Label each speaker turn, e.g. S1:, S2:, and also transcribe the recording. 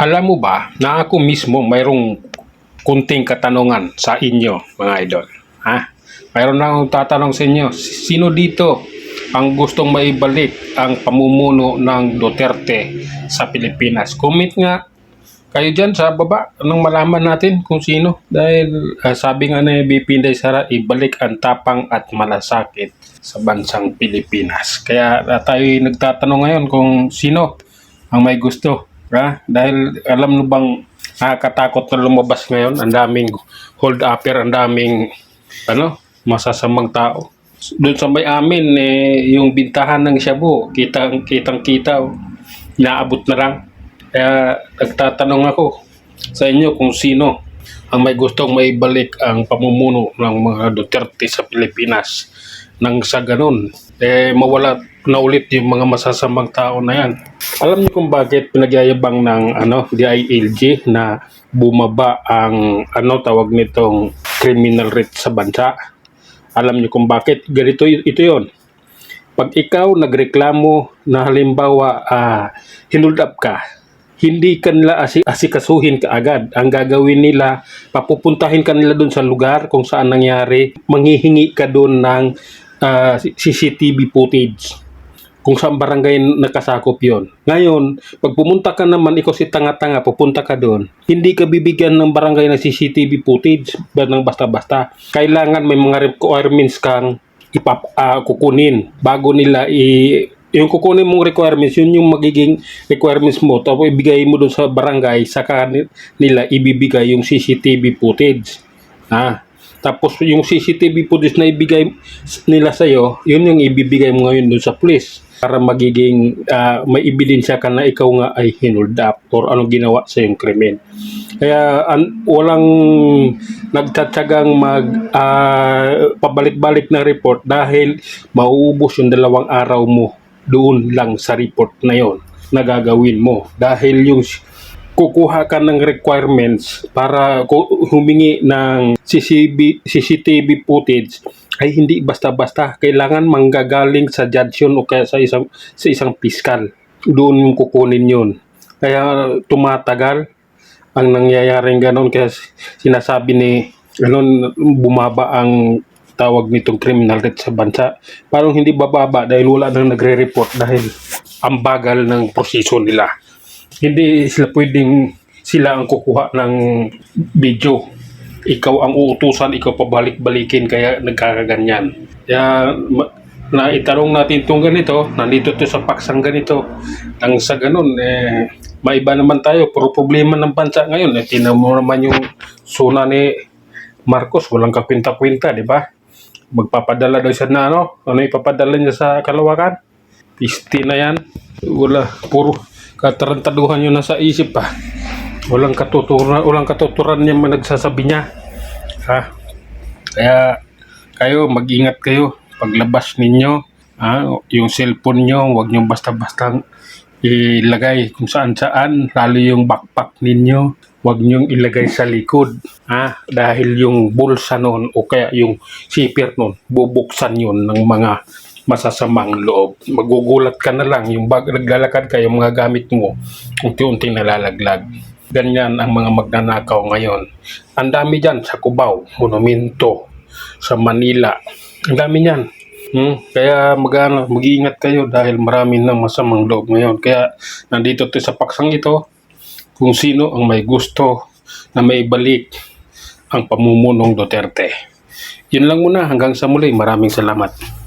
S1: Alam mo ba na ako mismo mayroong kunting katanungan sa inyo, mga idol? Ha? Mayroon na akong tatanong sa inyo. Sino dito ang gustong maibalik ang pamumuno ng Duterte sa Pilipinas? Comment nga kayo dyan sa baba nang malaman natin kung sino. Dahil sabi nga ni BP Inday Sara, ibalik ang tapang at malasakit sa bansang Pilipinas. Kaya tayo nagtatanong ngayon kung sino ang may gusto. Dahil alam mo bang nakakatakot na lumabas ngayon, ang daming hold upper, ang daming masasamang tao. Doon sa may amin, yung bintahan ng shabu, kitang-kita, inaabot na lang. Kaya nagtatanong ako sa inyo kung sino ang may gustong maibalik ang pamumuno ng mga Duterte sa Pilipinas. Nang sa ganun, mawala na ulit yung mga masasamang tao na yan. Alam niyo kung bakit pinagyayabang ng DILG na bumaba ang tawag nitong criminal rate sa bansa? Alam niyo kung bakit? Ganito ito yon. Pag ikaw nagreklamo na halimbawa hinold up ka, hindi ka nila asikasuhin kaagad. Ang gagawin nila, papupuntahin ka nila doon sa lugar kung saan nangyari, manghihingi ka doon ng CCTV footage kung saan barangay nakasakop yon. Ngayon, pag pumunta ka naman, ikaw si tanga-tanga, pupunta ka doon, hindi ka bibigyan ng barangay ng CCTV footage ng basta-basta. Kailangan may mga requirements kang kukunin bago nila yung kukunin mong requirements, yun yung magiging requirements mo. Tapos ibigay mo doon sa barangay, saka nila ibibigay yung CCTV footage. Tapos yung CCTV footage na ibigay nila sa'yo, yun yung ibibigay mo ngayon doon sa police para magiging may ebidensya ka na ikaw nga ay hinold up or anong ginawa sa yung krimen. Kaya walang nagtatsagang pabalik-balik na report dahil mauubos yung 2 araw mo doon lang sa report na yon na gagawin mo. Dahil yung kukuha ka ng requirements para humingi ng CCTV footage ay hindi basta-basta. Kailangan manggagaling sa judge yun o kaya sa isang piskal. Doon yung kukunin yun. Kaya tumatagal ang nangyayaring ganon. Kaya sinasabi ni bumaba ang tawag nitong criminal rate sa bansa. Parang hindi bababa dahil wala nang nagre-report dahil ang bagal ng proseso nila. Hindi sila ang kukuha ng video. Ikaw ang uutusan, ikaw pabalik-balikin, kaya nagkakaganyan. Kaya naitanong natin itong ganito, nandito to sa paksang ganito. Nang sa ganun, maiba naman tayo. Puro problema ng bansa ngayon. Tinan mo naman yung suna ni Marcos, walang kapinta-kwinta, di ba? Magpapadala daw siya na ano ipapadala niya sa Kalawakan? Pisti na yan. Wala, puro katarantaduhan yun nasa isip pa. Walang katuturan niya nagsasabi niya. Kaya kayo, mag-ingat kayo paglabas ninyo. Yung cellphone nyo, huwag nyo basta-basta ilagay kung saan-saan, lalo yung backpack ninyo. Huwag niyong ilagay sa likod. Dahil yung bulsa nun o kaya yung zipper nun, bubuksan yun ng mga masasamang loob. Magugulat ka na lang, yung naglalakad ka, yung mga gamit mo, unti-unting nalalaglag. Ganyan ang mga magnanakaw ngayon. Ang dami dyan sa Cubao, Monumento, sa Manila. Ang dami niyan. Kaya mag-iingat kayo dahil marami ng masamang loob ngayon. Kaya nandito sa paksang ito, kung sino ang may gusto na maibalik ang pamumunong Duterte. Yun lang muna, hanggang sa muli. Maraming salamat.